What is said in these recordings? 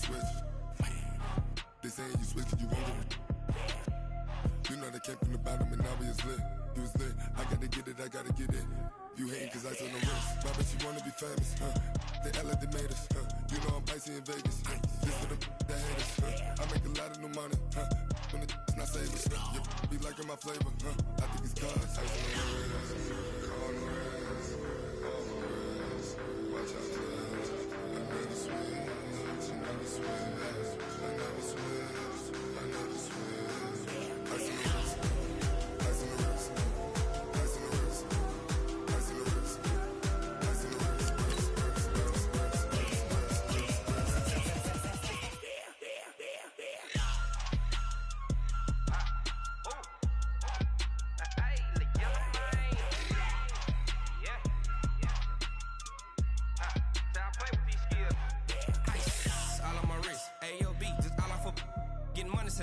switch. They saying you switch 'cause you won't get it. You know they came from the bottom and now we is lit. You was lit, I gotta get it, I gotta get it. You hating 'cause I saw no risk. Why bet you wanna be famous, They act like they made us, You know I'm icy in Vegas, This for the that hate us, I make a lot of new money, When the not savers, Be liking my flavor, I think it's cause ice on the wrist, on the wrist, on the wrist. Watch out, cuz I never switch, I never switch, I never switch, I never switch. Ice on the wrist, ice on the wrist, ice on the wrist, ice on the wrist, ice on the wrist.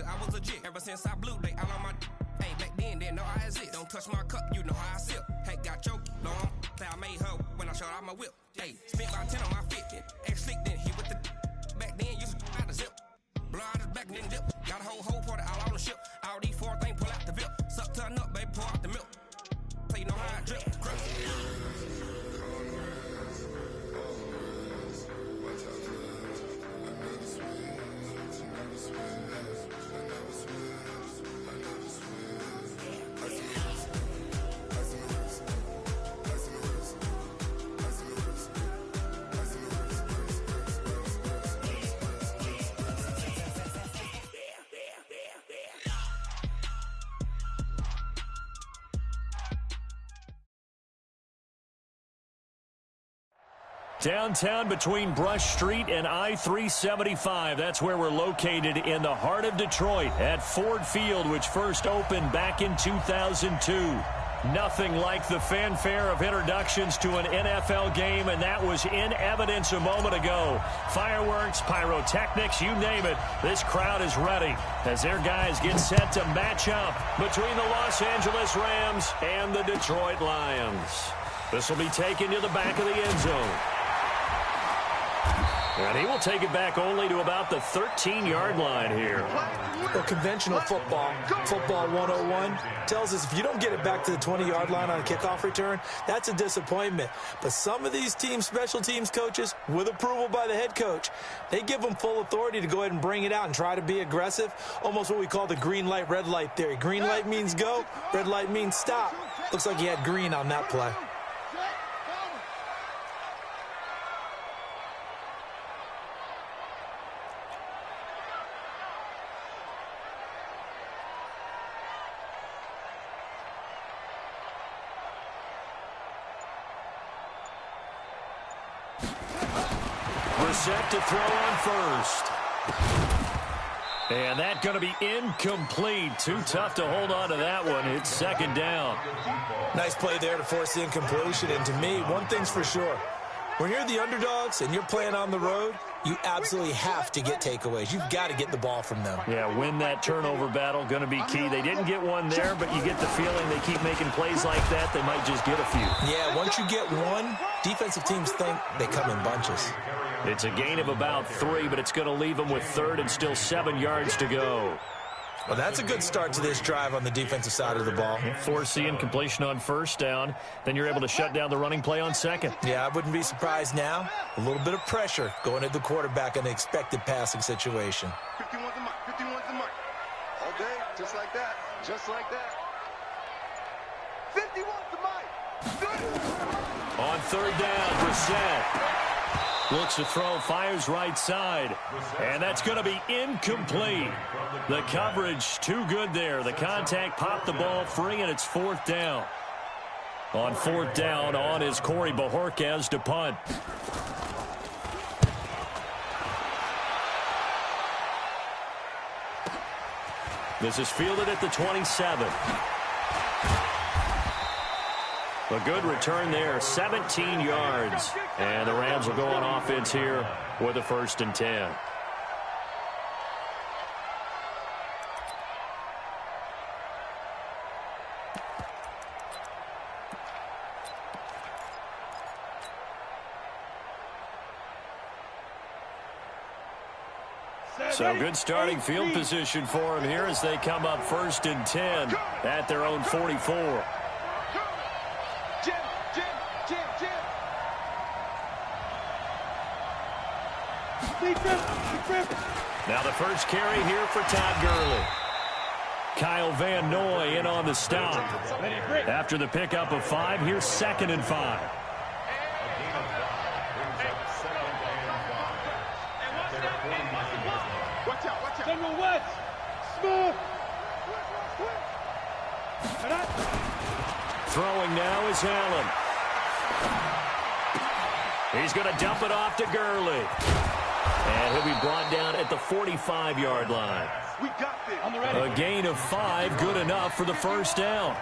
I was legit ever since I blew they all on my hey back then didn't know I exist. Don't touch my cup, you know how I sip. Hey, got choked, long say I made her when I showed out my whip. Hey, spent about 10 on my fit, ex slick then he with the back then used to out the zip. Blow out his back and then dip. Got a whole party all on the ship. All these four things pull out the VIP. Suck turn up, baby, pour out the milk. So you know how I drip. Crush. Downtown between Brush Street and I-375. That's where we're located in the heart of Detroit at Ford Field, which first opened back in 2002. Nothing like the fanfare of introductions to an NFL game, and that was in evidence a moment ago. Fireworks, pyrotechnics, you name it. This crowd is ready as their guys get set to match up between the Los Angeles Rams and the Detroit Lions. This will be taken to the back of the end zone. And he will take it back only to about the 13-yard line here. Well, conventional football 101, tells us if you don't get it back to the 20-yard line on a kickoff return, that's a disappointment. But some of these team special teams coaches, with approval by the head coach, they give them full authority to go ahead and bring it out and try to be aggressive, almost what we call the green light, red light theory. Green light means go, red light means stop. Looks like he had green on that play. Set to throw on first. And that's going to be incomplete. Too tough to hold on to that one. It's second down. Nice play there to force the incompletion. And to me, one thing's for sure. When you're the underdogs and you're playing on the road, you absolutely have to get takeaways. You've got to get the ball from them. Yeah, win that turnover battle, going to be key. They didn't get one there, but you get the feeling they keep making plays like that, they might just get a few. Yeah, once you get one, defensive teams think they come in bunches. It's a gain of about 3, but it's going to leave them with third and still 7 yards to go. Well, that's a good start to this drive on the defensive side of the ball. Force the incompletion on first down. Then you're able to shut down the running play on second. Yeah, I wouldn't be surprised now. A little bit of pressure going at the quarterback in the expected passing situation. 51's the mark. 51's the mark. All day, just like that. Just like that. 51's the mark. On third down, Brissett looks to throw, fires right side, and that's going to be incomplete. The coverage too good there. The contact popped the ball free, and it's fourth down. On fourth down, on is Corey Bojorquez to punt. This is fielded at the 27. A good return there, 17 yards. And the Rams will go on offense here with a 1st and 10. So good starting field position for him here as they come up 1st and 10 at their own 44. Now the first carry here for Todd Gurley. Kyle Van Noy in on the stop. After the pickup of 5, here's 2nd and 5. Throwing now is Allen. He's going to dump it off to Gurley. And he'll be brought down at the 45-yard line. A gain of 5, good enough for the first down.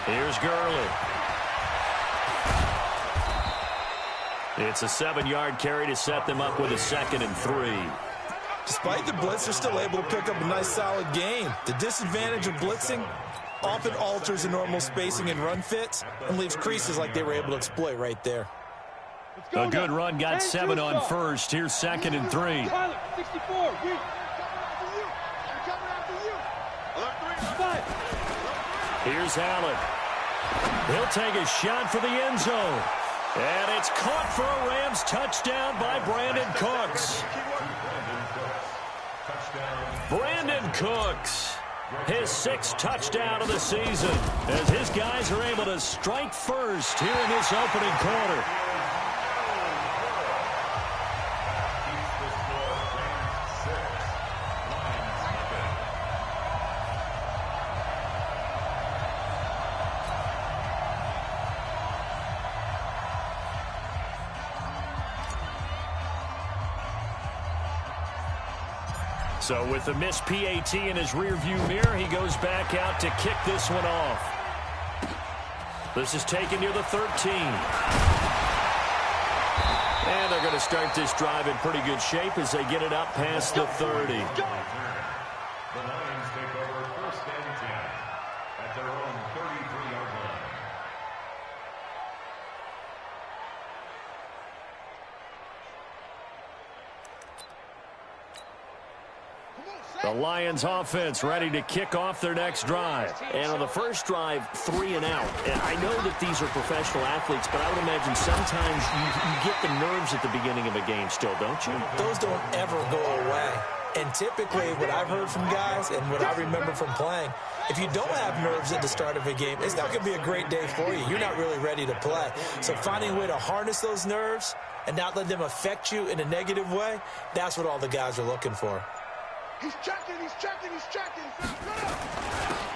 Here's Gurley. It's a 7-yard carry to set them up with a 2nd and 3. Despite the blitz, they're still able to pick up a nice, solid gain. The disadvantage of blitzing often alters the normal spacing and run fits and leaves creases like they were able to exploit right there. A good run got 7 on 1st. Here's 2nd and 3. Here's Allen. He'll take a shot for the end zone. And it's caught for a Rams touchdown by Brandon Cooks. Brandon Cooks, his 6th touchdown of the season, as his guys are able to strike first here in this opening quarter. So with the missed PAT in his rearview mirror, he goes back out to kick this one off. This is taken near the 13. And they're going to start this drive in pretty good shape as they get it up past the 30. The Lions take over 1st and 10 at their own 33-yard line. The Lions offense ready to kick off their next drive. And on the first drive, 3 and out. And I know that these are professional athletes, but I would imagine sometimes you get the nerves at the beginning of a game still, don't you? Those don't ever go away. And typically what I've heard from guys and what I remember from playing, if you don't have nerves at the start of a game, it's not going to be a great day for you. You're not really ready to play. So finding a way to harness those nerves and not let them affect you in a negative way, that's what all the guys are looking for. He's checking.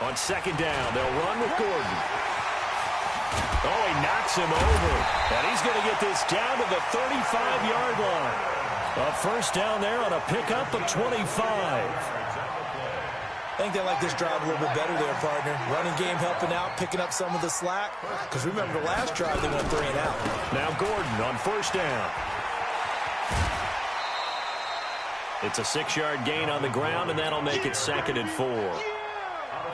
On 2nd down, they'll run with Gordon. Oh, he knocks him over. And he's going to get this down to the 35-yard line. A first down there on a pickup of 25. I think they like this drive a little bit better there, partner. Running game helping out, picking up some of the slack. Because remember, the last drive they went 3 and out. Now Gordon on 1st down. It's a 6-yard gain on the ground, and that'll make it 2nd and 4.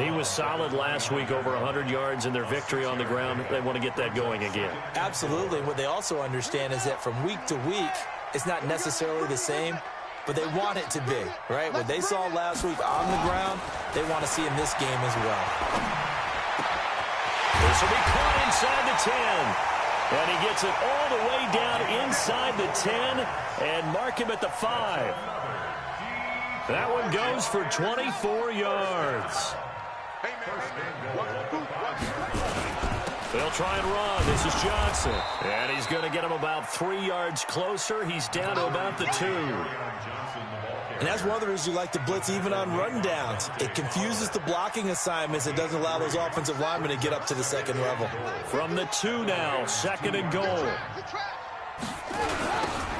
He was solid last week, over 100 yards in their victory on the ground. They want to get that going again. Absolutely. What they also understand is that from week to week, it's not necessarily the same, but they want it to be, right? What they saw last week on the ground, they want to see in this game as well. This will be caught inside the 10. And he gets it all the way down inside the 10 and mark him at the 5. That one goes for 24 yards. They'll try and run. This is Johnson. And he's going to get him about 3 yards closer. He's down to about the 2. And that's one of the reasons you like to blitz even on rundowns. It confuses the blocking assignments. It doesn't allow those offensive linemen to get up to the 2nd level. From the 2 now, 2nd and goal.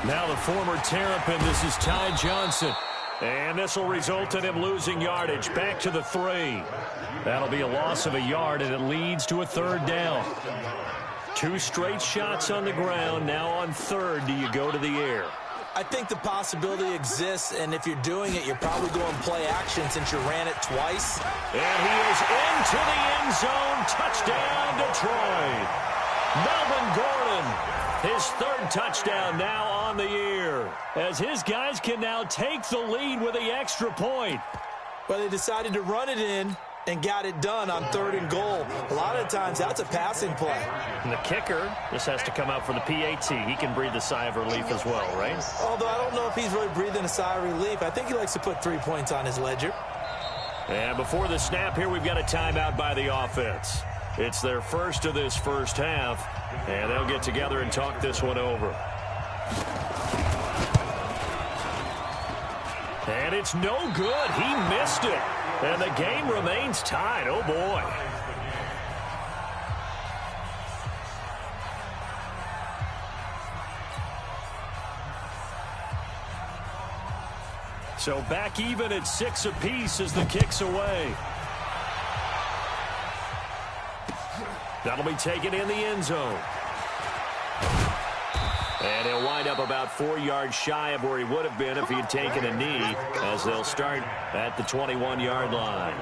Now the former Terrapin, this is Ty Johnson. And this will result in him losing yardage back to the 3. That'll be a loss of a yard, and it leads to a 3rd down. 2 straight shots on the ground. Now on 3rd, do you go to the air? I think the possibility exists, and if you're doing it, you're probably going play action since you ran it twice. And he is into the end zone. Touchdown, Detroit. Melvin Gordon, his third touchdown now on the year, as his guys can now take the lead with the extra point. Well, they decided to run it in and got it done on 3rd and goal. A lot of times, that's a passing play. And the kicker just has to come out for the PAT. He can breathe a sigh of relief as well, right? Although I don't know if he's really breathing a sigh of relief. I think he likes to put 3 points on his ledger. And before the snap here, we've got a timeout by the offense. It's their first of this first half, and they'll get together and talk this one over. And it's no good. He missed it. And the game remains tied. Oh, boy. So back even at 6 apiece as the kick's away. That'll be taken in the end zone. And he'll wind up about 4 yards shy of where he would have been if he had taken a knee, as they'll start at the 21-yard line.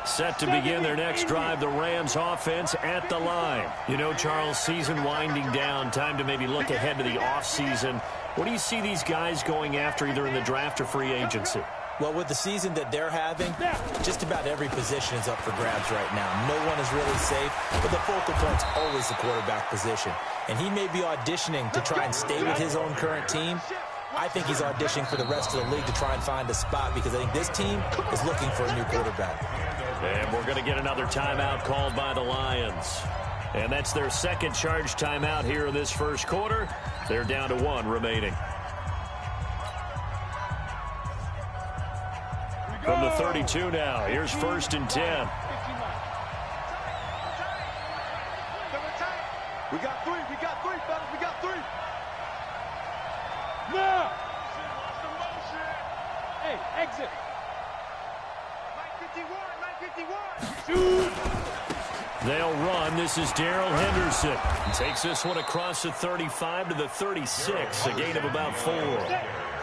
Set to begin their next drive, the Rams offense at the line. You know, Charles, season winding down, time to maybe look ahead to the offseason. What do you see these guys going after either in the draft or free agency? Well, with the season that they're having, just about every position is up for grabs right now. No one is really safe, but the focal point's always the quarterback position. And he may be auditioning to try and stay with his own current team. I think he's auditioning for the rest of the league to try and find a spot because I think this team is looking for a new quarterback. And we're going to get another timeout called by the Lions. And that's their second charge timeout here in this first quarter. They're down to 1 remaining. From the 32 now, here's 1st and 10. We got 3, fellas, we got 3. Now! Hey, exit. 951. Shoot! They'll run. This is Darrell Henderson. He takes this one across the 35 to the 36, a gain of about 4.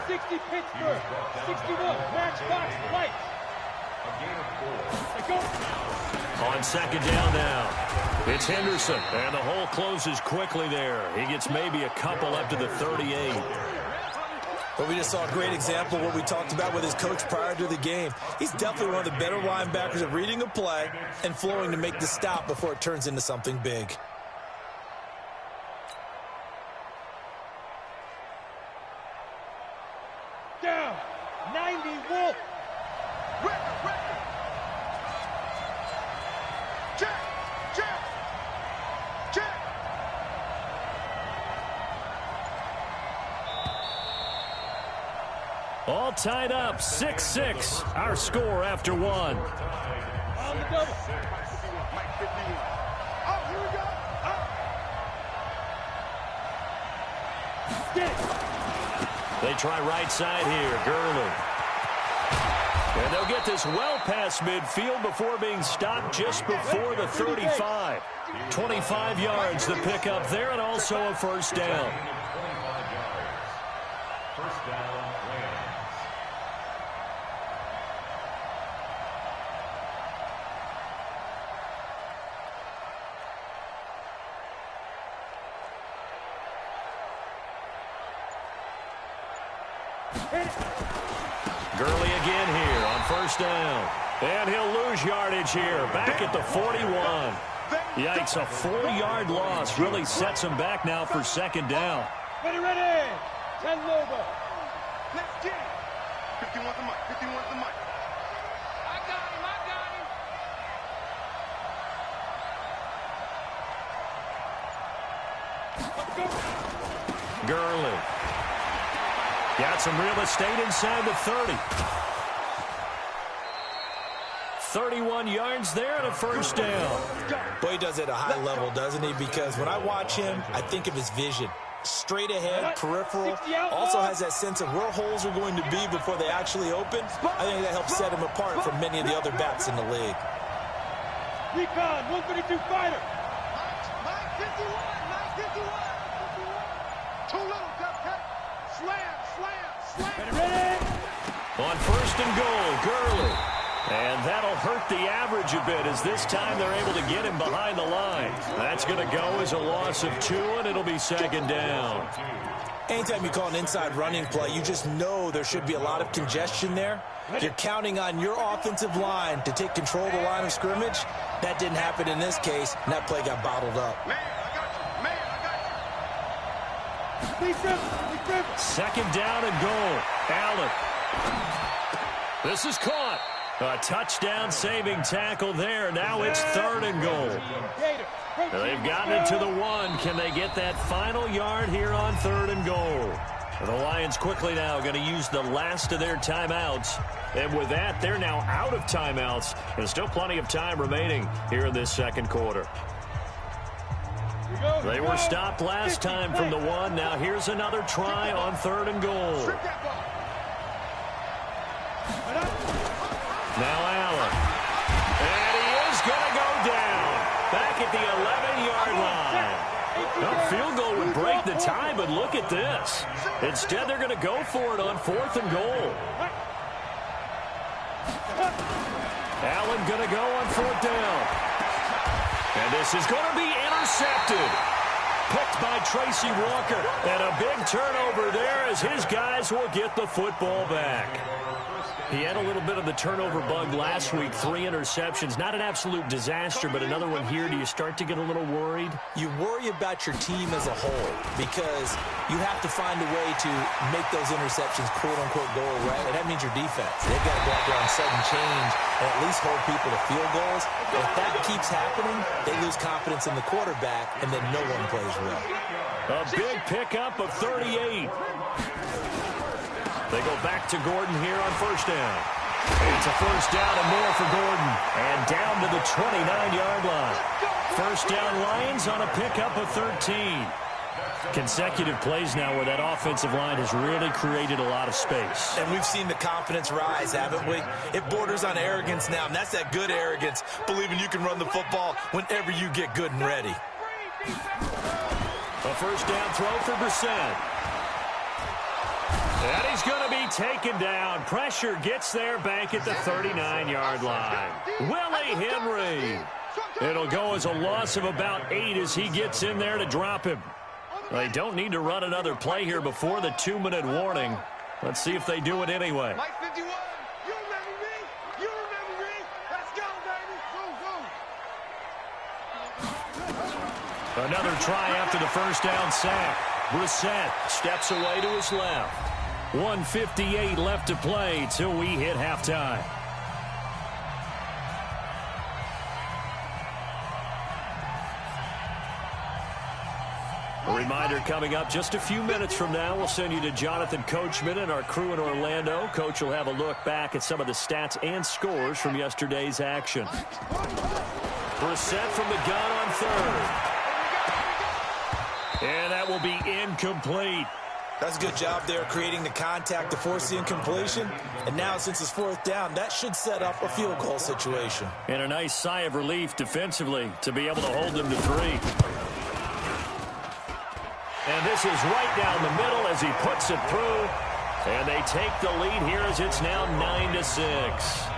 60 Pittsburgh, 61 Matchbox Lights. On second down now, it's Henderson, and the hole closes quickly there. He gets maybe a couple up to the 38. But we just saw a great example of what we talked about with his coach prior to the game. He's definitely one of the better linebackers at reading a play and flowing to make the stop before it turns into something big. Down, 90 Wolf. Check. All tied up, 6-6, our score after 1. On the double. Mike 51. Oh, here we go. Get it. They try right side here, Gurley. And they'll get this well past midfield before being stopped just before the 35. 25 yards to pick up there, and also a first down. First down, Rams. Gurley again here on first down. And he'll lose yardage here, back at the 41. Yikes, a 4-yard loss really sets him back now for second down. Ready. 10 Lobo. Let's get it. 51's the mic. 51's the mic. I got him. Gurley. Got some real estate inside the 30. 31 yards there and a first down. Boy, he does it at a high level, doesn't he? Because when I watch him, I think of his vision. Straight ahead, peripheral, also has that sense of where holes are going to be before they actually open. I think that helps set him apart from many of the other backs in the league. Recon, 132 fighter. Mike 51. Too little, Duck. Slam. Ready. On first and goal, Gurley. And that'll hurt the average a bit as this time they're able to get him behind the line. That's going to go as a loss of 2, and it'll be second down. Anytime you call an inside running play, you just know there should be a lot of congestion there. You're counting on your offensive line to take control of the line of scrimmage. That didn't happen in this case, and that play got bottled up. Man, I got you. Man, I Defense. Second down and goal. Allen. This is caught. A touchdown-saving tackle there. Now it's 3rd and goal. They've gotten it to the 1. Can they get that final yard here on 3rd and goal? And the Lions quickly now going to use the last of their timeouts. And with that, they're now out of timeouts. There's still plenty of time remaining here in this second quarter. They were stopped last time from the 1. Now here's another try on 3rd and goal. Now Allen. And he is going to go down. Back at the 11-yard line. A field goal would break the tie, but look at this. Instead, they're going to go for it on 4th and goal. Allen going to go on 4th down. And this is going to be intercepted. Picked by Tracy Walker. And a big turnover there as his guys will get the football back. He had a little bit of the turnover bug last week, 3 interceptions. Not an absolute disaster, but another one here. Do you start to get a little worried? You worry about your team as a whole because you have to find a way to make those interceptions quote-unquote go away, and that means your defense. They've got to go out there on sudden change and at least hold people to field goals. And if that keeps happening, they lose confidence in the quarterback, and then no one plays well. A big pickup of 38. They go back to Gordon here on 1st down. It's a 1st down and more for Gordon. And down to the 29-yard line. 1st down Lions on a pickup of 13. Consecutive plays now where that offensive line has really created a lot of space. And we've seen the confidence rise, haven't we? It borders on arrogance now, and that's that good arrogance, believing you can run the football whenever you get good and ready. A 1st down throw for Brissett. And he's going to be taken down. Pressure gets there back at the 39-yard line. Willie Henry. It'll go as a loss of about 8 as he gets in there to drop him. They don't need to run another play here before the 2-minute warning. Let's see if they do it anyway. Mike 51, you remember me? You remember me? Let's go, baby. Go, go. Another try after the 1st down sack. Brissett steps away to his left. 1:58 left to play till we hit halftime. A reminder coming up just a few minutes from now, we'll send you to Jonathan Coachman and our crew in Orlando. Coach will have a look back at some of the stats and scores from yesterday's action. Brissett from the gun on 3rd. And that will be incomplete. That's a good job there creating the contact to force the incompletion. And now since it's 4th down, that should set up a field goal situation. And a nice sigh of relief defensively to be able to hold them to 3. And this is right down the middle as he puts it through. And they take the lead here as it's now 9-6.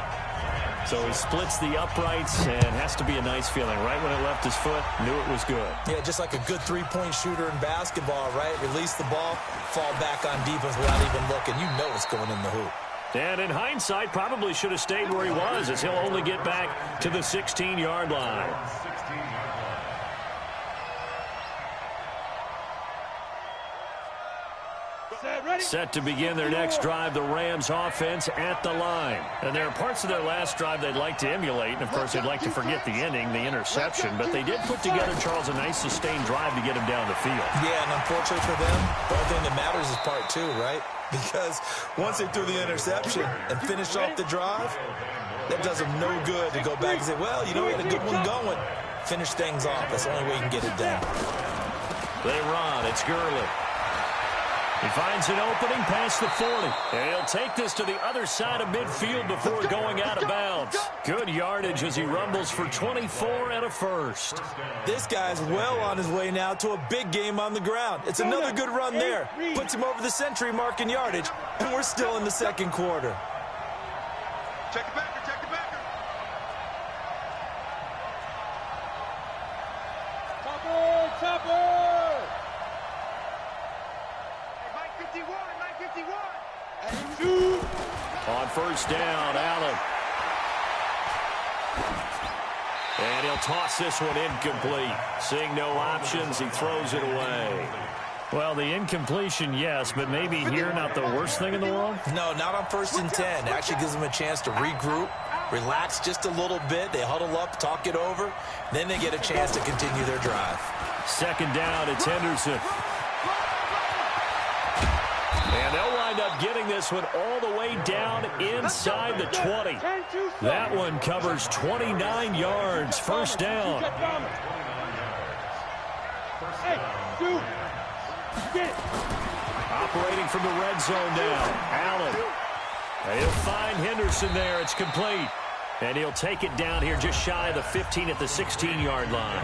So he splits the uprights and has to be a nice feeling. Right when it left his foot, knew it was good. Yeah, just like a good three-point shooter in basketball, right? Release the ball, fall back on defense without even looking. You know it's going in the hoop. And in hindsight, probably should have stayed where he was as he'll only get back to the 16-yard line. Set to begin their next drive, the Rams offense at the line. And there are parts of their last drive they'd like to emulate. And, of course, they'd like to forget the ending, the interception. But they did put together, Charles, a nice sustained drive to get him down the field. Yeah, and unfortunately for them, the only thing that matters is part 2, right? Because once they threw the interception and finished off the drive, that does them no good to go back and say, well, you know, we had a good one going. Finish things off. That's the only way you can get it done. They run. It's Gurley. He finds an opening past the 40. And he'll take this to the other side of midfield before going out of bounds. Good yardage as he rumbles for 24 and a first. This guy's well on his way now to a big game on the ground. It's another good run there. Puts him over the century mark in yardage, and we're still in the second quarter. Check it back, check it back. first down. Allen. And he'll toss this one incomplete. Seeing no options, he throws it away. Well, the incompletion, yes, but maybe here not the worst thing in the world? No, not on 1st and 10. It actually gives them a chance to regroup, relax just a little bit. They huddle up, talk it over. Then they get a chance to continue their drive. Second down, it's Henderson. And they'll wind up getting this one all the way down inside the 20. That one covers 29 yards. First down. Operating from the red zone now. Allen. And he'll find Henderson there. It's complete. And he'll take it down here just shy of the 15 at the 16-yard line.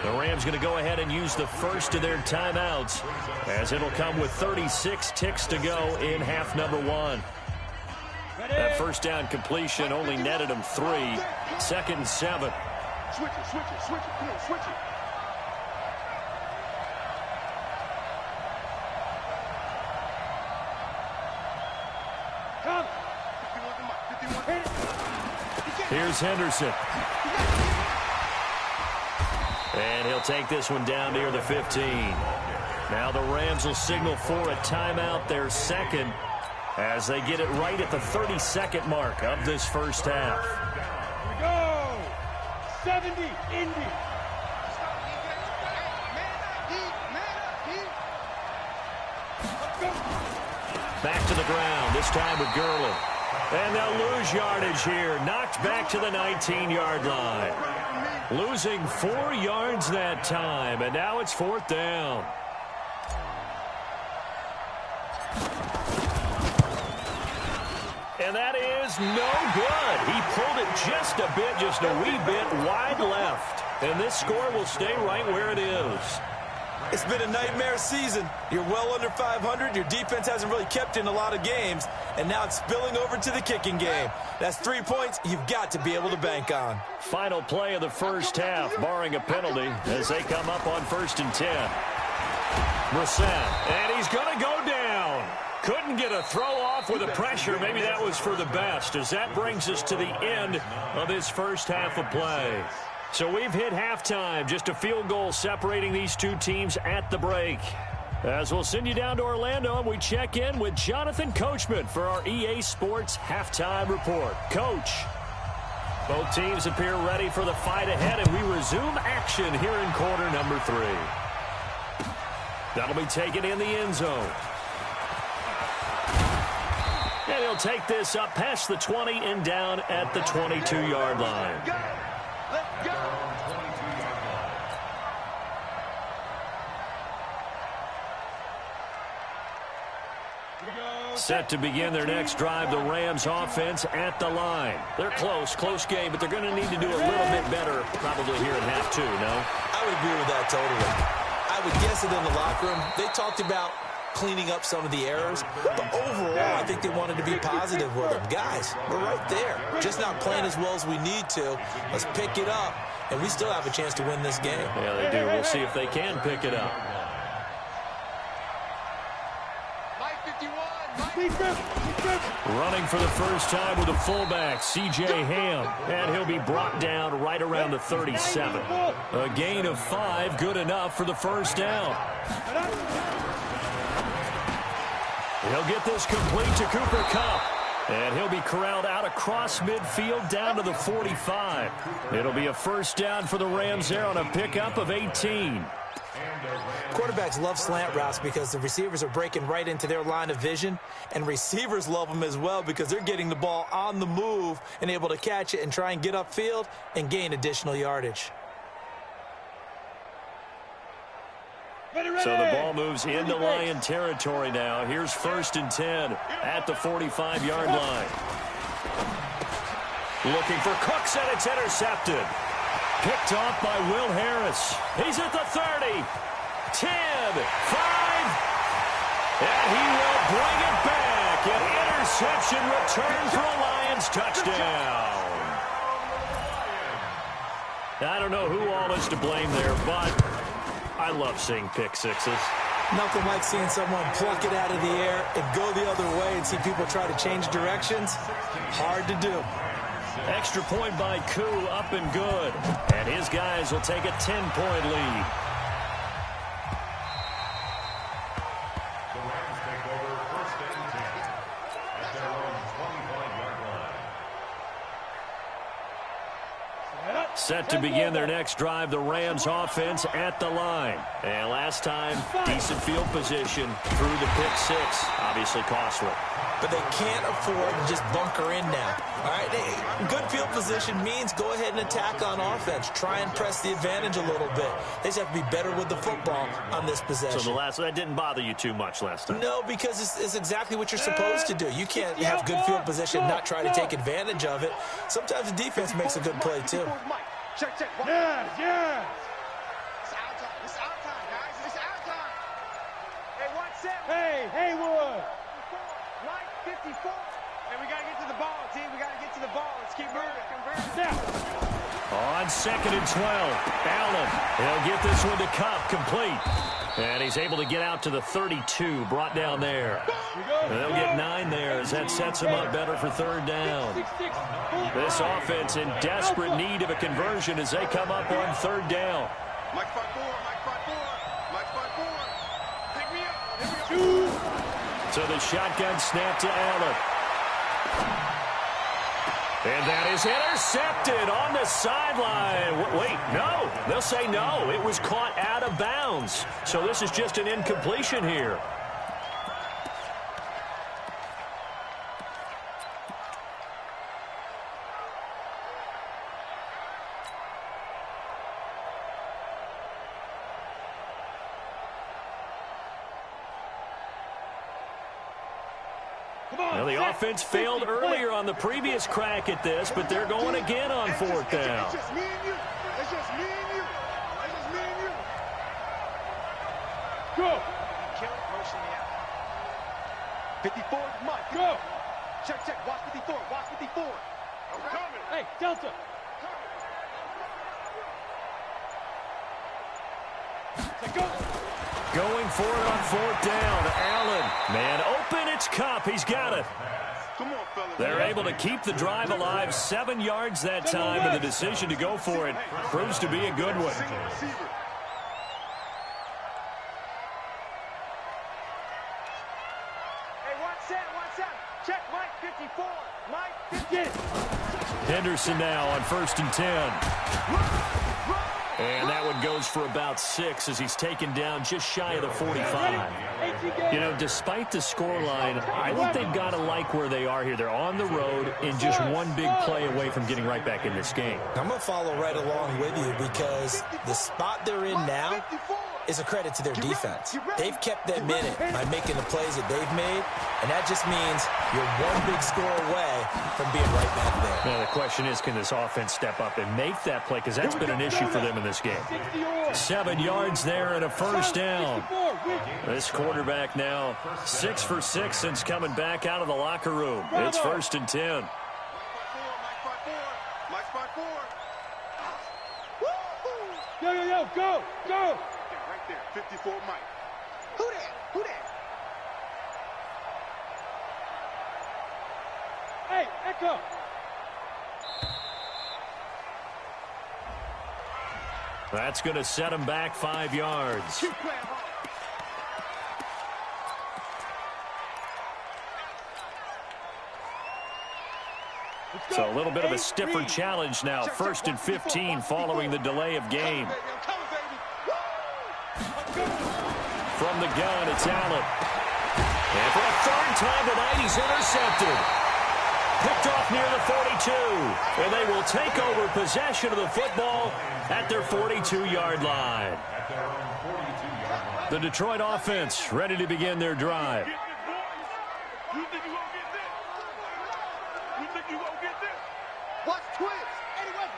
The Rams going to go ahead and use the first of their timeouts, as it'll come with 36 ticks to go in half number 1. That first down completion only netted him 3. 2nd and 7. Switch it, switch it, switch it. Come on, switch it. Come. Here's Henderson. And he'll take this one down near the 15. Now the Rams will signal for a timeout, their second, as they get it right at the 32nd mark of this first half. Here we go. 70, Indy. Back to the ground, this time with Gurley. And they'll lose yardage here. Knocked back to the 19-yard line. Losing 4 yards that time, and now it's 4th down. And that is no good. He pulled it just a bit, just a wee bit wide left. And this score will stay right where it is. It's been a nightmare season. You're well under 500. Your defense hasn't really kept in a lot of games. And now it's spilling over to the kicking game. That's 3 points you've got to be able to bank on. Final play of the first half, barring a penalty, as they come up on 1st and 10. Brissett, and he's going to go down. Couldn't get a throw off with the pressure. Maybe that was for the best, as that brings us to the end of this first half of play. So we've hit halftime, just a field goal separating these two teams at the break. As we'll send you down to Orlando, and we check in with Jonathan Coachman for our EA Sports Halftime Report. Coach, both teams appear ready for the fight ahead, and we resume action here in quarter number 3. That'll be taken in the end zone. And he'll take this up past the 20 and down at the 22-yard line. Set to begin their next drive, the Rams offense at the line. They're close game, but they're going to need to do a little bit better probably here in half 2, no? I would agree with that totally. I would guess it in the locker room. They talked about cleaning up some of the errors, but overall, I think they wanted to be positive with them. Guys, we're right there. Just not playing as well as we need to. Let's pick it up, and we still have a chance to win this game. Yeah, they do. We'll see if they can pick it up. Running for the first time with a fullback, C.J. Ham, and he'll be brought down right around the 37. A gain of 5, good enough for the first down. He'll get this complete to Cooper Kupp, and he'll be corralled out across midfield down to the 45. It'll be a first down for the Rams there on a pickup of 18. Quarterbacks love slant routes because the receivers are breaking right into their line of vision, and receivers love them as well because they're getting the ball on the move and able to catch it and try and get upfield and gain additional yardage. So the ball moves into Lion territory now. Here's 1st and 10 at the 45-yard line. Looking for Cooks, and it's intercepted. Picked off by Will Harris. He's at the 30. 10, 5, and he will bring it back. An interception return for a Lions touchdown. I don't know who all is to blame there, but I love seeing pick sixes. Nothing like seeing someone pluck it out of the air and go the other way and see people try to change directions. Hard to do. Extra point by Koo, up and good. And his guys will take a 10-point lead. The Rams take over first and 10 at their own 25-yard line. Set to begin their next drive, the Rams offense at the line. And last time, decent field position through the pick six. Obviously costly. But they can't afford to just bunker in now. All right, good field position means go ahead and attack on offense. Try and press the advantage a little bit. They just have to be better with the football on this possession. So that didn't bother you too much last time? No, because it's exactly what you're supposed to do. You can't have good field position and not try to take advantage of it. Sometimes the defense makes a good play, too. Check. Yes. It's our time. It's our time, guys. It's our time. Hey, 1-7. Hey, Haywood. Mike, 54. And we got to get to the ball, team. We got to get to the ball. Let's keep moving. Snap. On 2nd and 12, Allen. He'll get this one to Kupp, complete. And he's able to get out to the 32, brought down there. And they'll get 9 there as that sets him up better for third down. This offense in desperate need of a conversion as they come up on third down. Mike 5-4. Pick me up. So the shotgun snap to Allen. And that is intercepted on the sideline. Wait, no. They'll say no. It was caught out of bounds. So this is just an incompletion here. Well, the offense failed earlier on the previous crack at this, but they're going again on fourth down. It's just me and you. It's just me and you. It's just me and you. Go. Kill it, motion me out. 54, Mike. Go. Check. Watch 54. I'm coming. Hey, Delta. Go. Going for it on fourth down. Allen. Man open, it's Kupp. He's got it. Come on, fellas. They're able to keep the drive alive, 7 yards that time, and the decision to go for it proves to be a good one. Hey, what's that? Check, Mike 54. Mike 50. Henderson now on 1st and 10. And that one goes for about 6 as he's taken down just shy of the 45. You know, despite the scoreline, I think they've got to like where they are here. They're on the road and just one big play away from getting right back in this game. I'm going to follow right along with you because the spot they're in now is a credit to their defense. They've kept them in it by making the plays that they've made, and that just means you're one big score away from being right back there. Now, the question is, can this offense step up and make that play? Because that's been an issue for them in this game. 7 yards there and a first down. This quarterback now 6 for 6 since coming back out of the locker room. It's 1st and 10. Mike 5-4. Yo, go. Right there, 54 Mike. Who that? Hey, Echo. That's going to set him back 5 yards. Keep playing hard. So a little bit of a stiffer challenge now. 1st and 15 following the delay of game. From the gun, it's Allen. And for the 3rd time tonight, he's intercepted. Picked off near the 42. And they will take over possession of the football at their 42-yard line. The Detroit offense ready to begin their drive. You think you gonna get this? You think you gonna get this? Watch Twitch. Eddie Weber.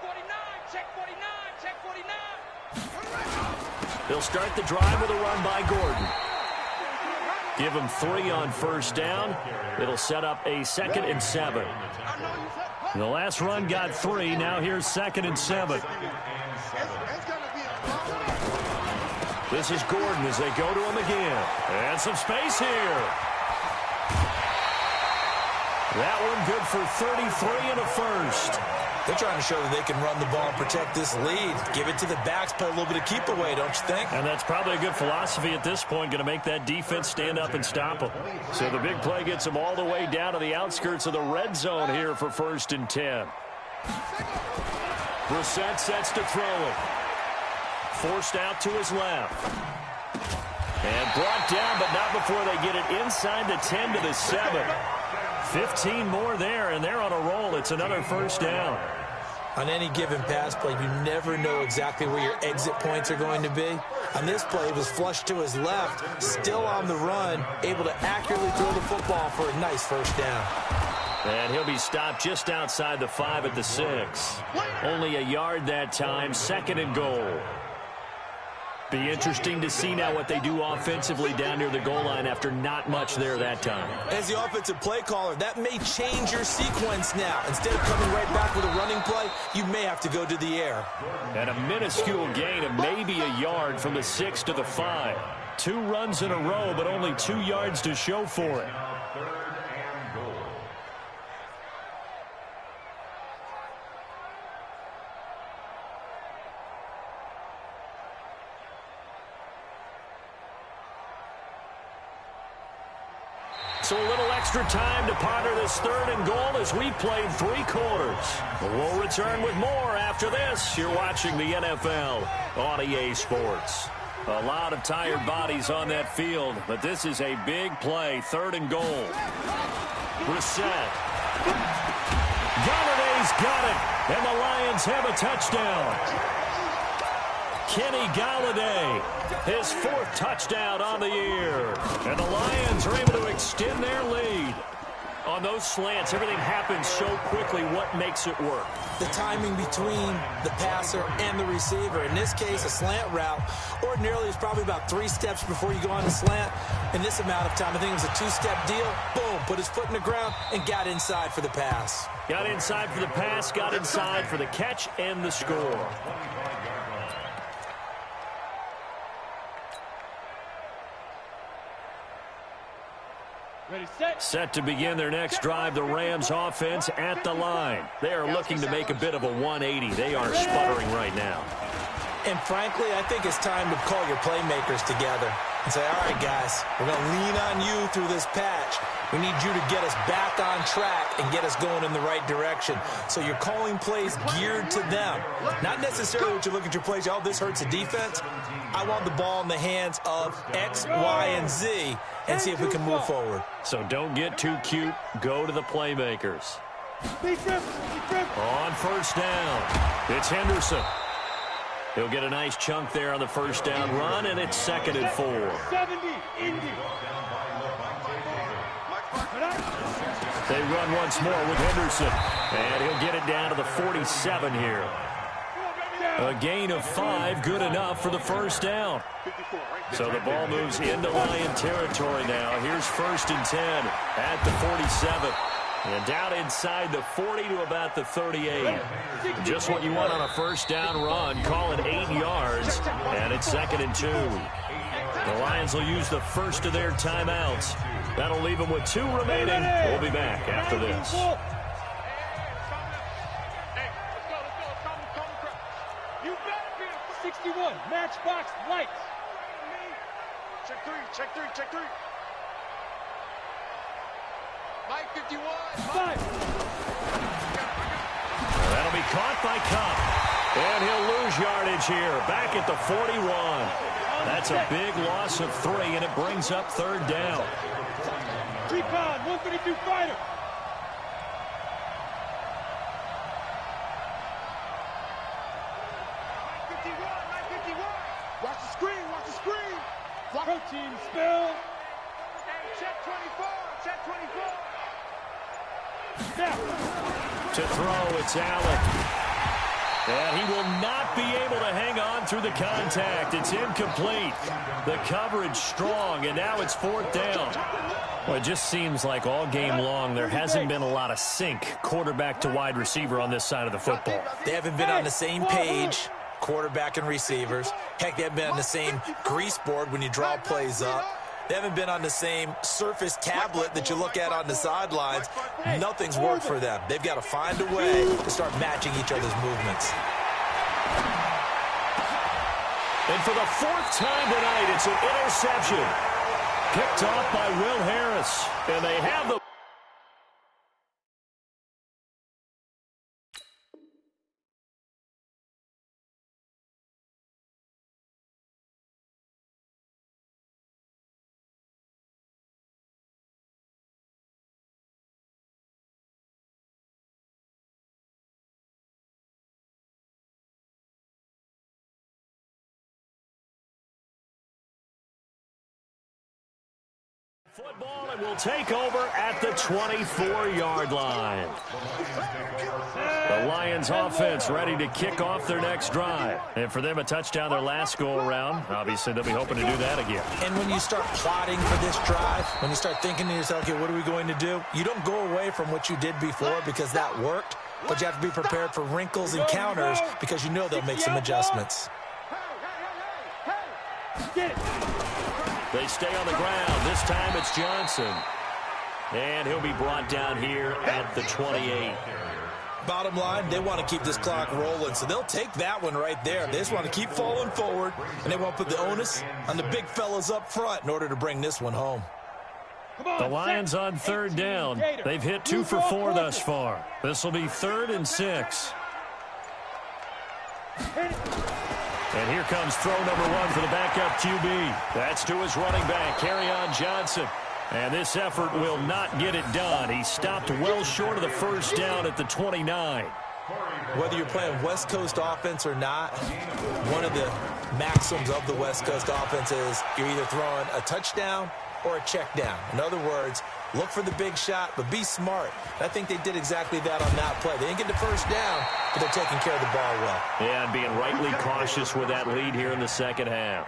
49, check 49. They'll start the drive with a run by Gordon. Give him 3 on 1st down. It'll set up a 2nd and 7. I know you said, The last run got 3. Now here's 2nd and 7. This is Gordon as they go to him again. And some space here. That one good for 33 and a first. They're trying to show that they can run the ball and protect this lead. Give it to the backs, play a little bit of keep away, don't you think? And that's probably a good philosophy at this point, going to make that defense stand up and stop them. So the big play gets them all the way down to the outskirts of the red zone here for 1st and 10. Brissett sets to throw it. Forced out to his left. And brought down, but not before they get it inside the 10 to the 7. 15 more there, and they're on a roll. It's another 1st down. On any given pass play, you never know exactly where your exit points are going to be. On this play, it was flushed to his left, still on the run, able to accurately throw the football for a nice 1st down. And he'll be stopped just outside the 5 at the 6. Only a yard that time, 2nd and goal. Be interesting to see now what they do offensively down near the goal line after not much there that time. As the offensive play caller, that may change your sequence now. Instead of coming right back with a running play, you may have to go to the air. And a minuscule gain of maybe a yard from the 6 to the 5. 2 runs in a row, but only 2 yards to show for it. So a little extra time to ponder this 3rd and goal as we played 3 quarters. We'll return with more after this. You're watching the NFL on EA Sports. A lot of tired bodies on that field, but this is a big play. 3rd and goal. Brissett. Galladay's got it, and the Lions have a touchdown. Kenny Galladay, his 4th touchdown on the year. And the Lions are able to extend their lead. On those slants, everything happens so quickly. What makes it work? The timing between the passer and the receiver. In this case, a slant route ordinarily is probably about 3 steps before you go on the slant. In this amount of time, I think it was a 2-step deal. Boom, put his foot in the ground and got inside for the pass. Got inside for the pass, got inside for the catch and the score. Set to begin their next drive, the Rams offense at the line. They are looking to make a bit of a 180. They are sputtering right now. And frankly, I think it's time to call your playmakers together and say, all right, guys, we're going to lean on you through this patch. We need you to get us back on track and get us going in the right direction. So you're calling plays geared to them. Not necessarily what you look at your plays, oh, this hurts the defense. I want the ball in the hands of X, Y, and Z and see if we can move forward. So don't get too cute. Go to the playmakers. On 1st down, it's Henderson. He'll get a nice chunk there on the 1st down run, and it's 2nd and 4. 70, Indy. They run once more with Henderson, and he'll get it down to the 47 here. A gain of 5, good enough for the 1st down. So the ball moves into Lion territory now. Here's 1st and 10 at the 47. And down inside the 40 to about the 38. Just what you want on a 1st down run. Call it 8 yards, and it's 2nd and 2. The Lions will use the first of their timeouts. That'll leave them with 2 remaining. We'll be back after this. 61, matchbox lights. Check 3, check 3, check 3. Mike 51. 5. That'll be caught by Kupp. And he'll lose yardage here. Back at the 41. That's a big loss of 3, and it brings up 3rd down. Recon, 132 fighter. Watch the screen, watch the screen. Protein spill. Hey, check 24, check 24. Snap. To throw, it's Allen. And he will not be able to hang on through the contact. It's incomplete. The coverage strong, and now it's 4th down. Well, it just seems like all game long there hasn't been a lot of sync quarterback to wide receiver on this side of the football. They haven't been on the same page, quarterback and receivers. Heck, they haven't been on the same grease board when you draw plays up. They haven't been on the same Surface tablet that you look at on the sidelines. Nothing's worked for them. They've got to find a way to start matching each other's movements. And for the fourth time tonight, it's an interception. Picked off by Will Harris. And they have the... football, and will take over at the 24-yard line. The Lions offense ready to kick off their next drive. And for them, a touchdown their last go-around. Obviously, they'll be hoping to do that again. And when you start plotting for this drive, when you start thinking to yourself, okay, what are we going to do? You don't go away from what you did before because that worked, but you have to be prepared for wrinkles and counters because you know they'll make some adjustments. They stay on the ground. This time it's Johnson. And he'll be brought down here at the 28. Bottom line, they want to keep this clock rolling, so they'll take that one right there. They just want to keep falling forward, and they want to put the onus on the big fellas up front in order to bring this one home. The Lions on third down. They've hit 2 for 4 thus far. This will be 3rd and 6. And here comes throw number 1 for the backup QB. That's to his running back, Kerryon Johnson. And this effort will not get it done. He stopped well short of the first down at the 29. Whether you're playing West Coast offense or not, one of the maxims of the West Coast offense is you're either throwing a touchdown or a check down. In other words, look for the big shot, but be smart. And I think they did exactly that on that play. They didn't get the first down, but they're taking care of the ball well. Yeah, and being rightly cautious with that lead here in the second half.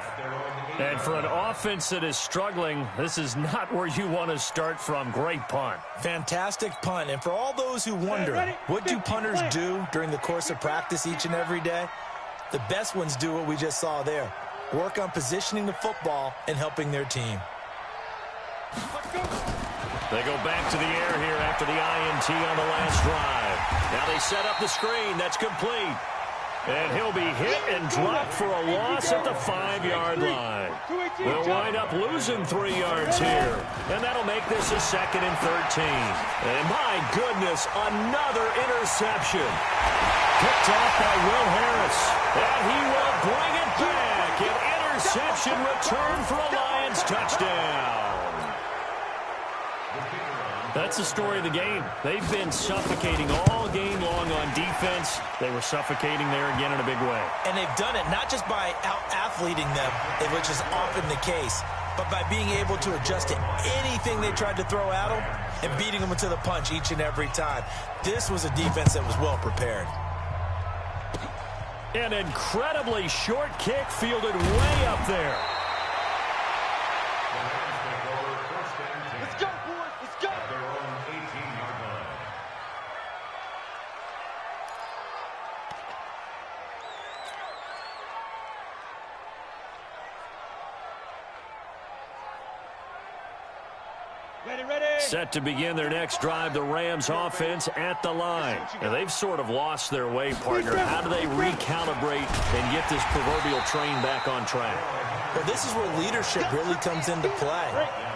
And for an offense that is struggling, this is not where you want to start from. Great punt. Fantastic punt. And for all those who wonder, what do punters do during the course of practice each and every day? The best ones do what we just saw there. Work on positioning the football and helping their team. They go back to the air here after the INT on the last drive. Now they set up the screen. That's complete. And he'll be hit and dropped for a loss at the 5-yard line. They'll wind up losing 3 yards here. And that'll make this a 2nd and 13. And my goodness, another interception. Picked off by Will Harris. And he will bring it back. An interception return for a Lions touchdown. That's the story of the game. They've been suffocating all game long on defense. They were suffocating there again in a big way. And they've done it not just by out-athleting them, which is often the case, but by being able to adjust to anything they tried to throw at them and beating them to the punch each and every time. This was a defense that was well prepared. An incredibly short kick fielded way up there. Let's go, boys. Let's go. At their own 18-yard line. Set to begin their next drive, the Rams offense at the line. And they've sort of lost their way, partner. How do they recalibrate and get this proverbial train back on track? Well, this is where leadership really comes into play.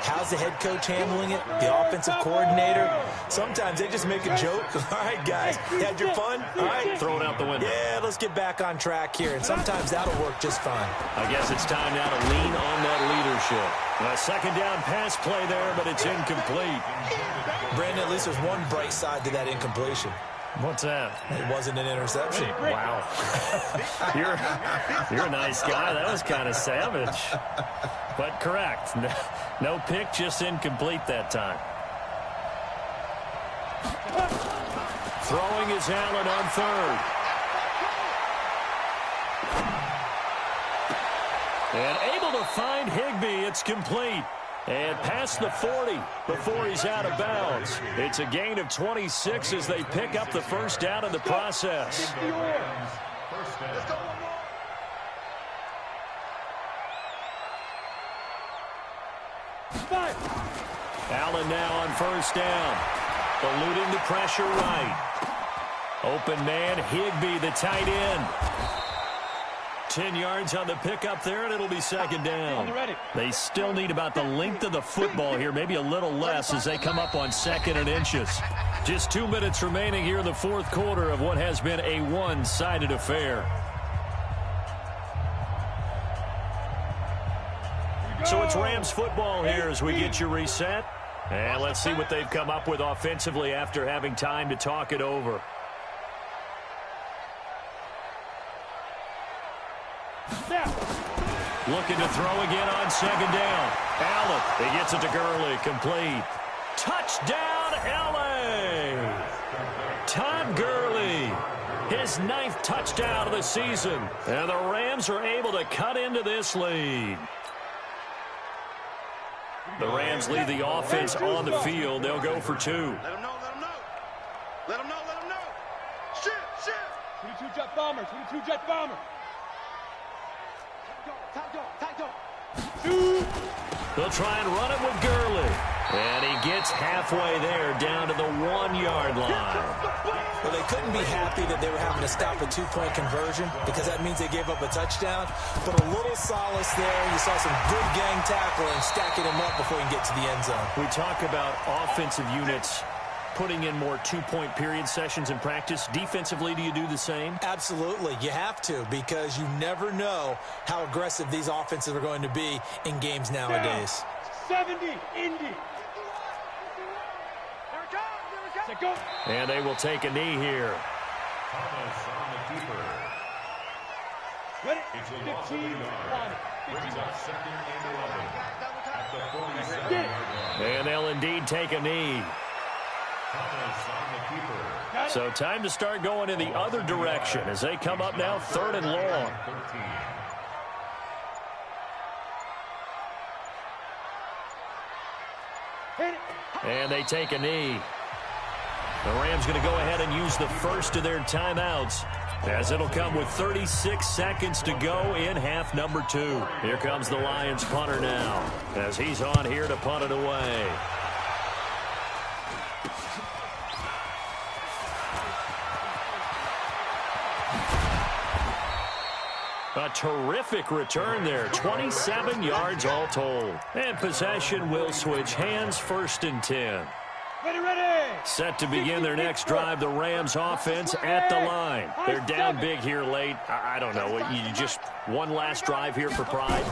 How's the head coach handling it? The offensive coordinator? Sometimes they just make a joke. All right, guys, you had your fun? All right. Throw it out the window. Yeah, let's get back on track here. And sometimes that'll work just fine. I guess it's time now to lean on that leadership. A second down pass play there, but it's incomplete. Brandon, at least there's one bright side to that incompletion. What's that? It wasn't an interception. Wow. You're a nice guy. That was kind of savage. But correct. No pick, just incomplete that time. Throwing is Allen on third. And able to find Higbee. It's complete. And past the 40 before he's out of bounds. It's a gain of 26 as they pick up the first down in the process. Let's go. Allen now on first down. Eluding the pressure right. Open man, Higbee, the tight end. 10 yards on the pickup there, and it'll be second down. They still need about the length of the football here, maybe a little less as they come up on 2nd and inches. Just 2 minutes remaining here in the fourth quarter of what has been a one-sided affair. So it's Rams football here as we get you reset. And let's see what they've come up with offensively after having time to talk it over. Looking to throw again on second down. Allen, he gets it to Gurley, complete. Touchdown, LA! Todd Gurley, his 9th touchdown of the season. And the Rams are able to cut into this lead. The Rams leave the offense on the field. They'll go for 2. Let him know, let him know. Let him know, let him know. Shit. 22 jet bomber, 22 jet bomber. Tight go. They'll try and run it with Gurley. And he gets halfway there, down to the 1-yard line. Well, they couldn't be happy that they were having to stop a 2-point conversion because that means they gave up a touchdown. But a little solace there. You saw some good gang tackling, stacking him up before he can get to the end zone. We talk about offensive units putting in more 2-point period sessions in practice. Defensively, do you do the same? Absolutely. You have to because you never know how aggressive these offenses are going to be in games nowadays. 70, Indy. Go. And they will take a knee here. Thomas on the keeper. Ready? It's a loss of 8 yards. Brings up 2nd and 11 at the 47-yard line. And they'll indeed take a knee. Thomas on the keeper. So time to start going in the other direction as they come up now 3rd and long. 13. And they take a knee. The Rams going to go ahead and use the first of their timeouts as it'll come with 36 seconds to go in half number 2. Here comes the Lions punter now as he's on here to punt it away. A terrific return there, 27 yards all told. And possession will switch hands, 1st and 10. Ready. Set to begin their next drive, the Rams offense at the line. They're down big here late. I don't know. You just one last drive here for pride?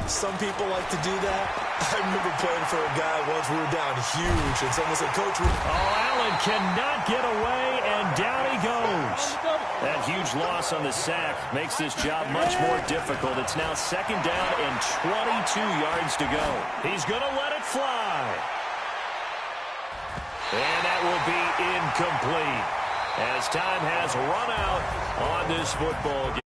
Some people like to do that. I remember playing for a guy once we were down huge, and someone said, Coach, Allen cannot get away, and down he goes. That huge loss on the sack makes this job much more difficult. It's now 2nd down and 22 yards to go. He's going to let it fly. And that will be incomplete as time has run out on this football game.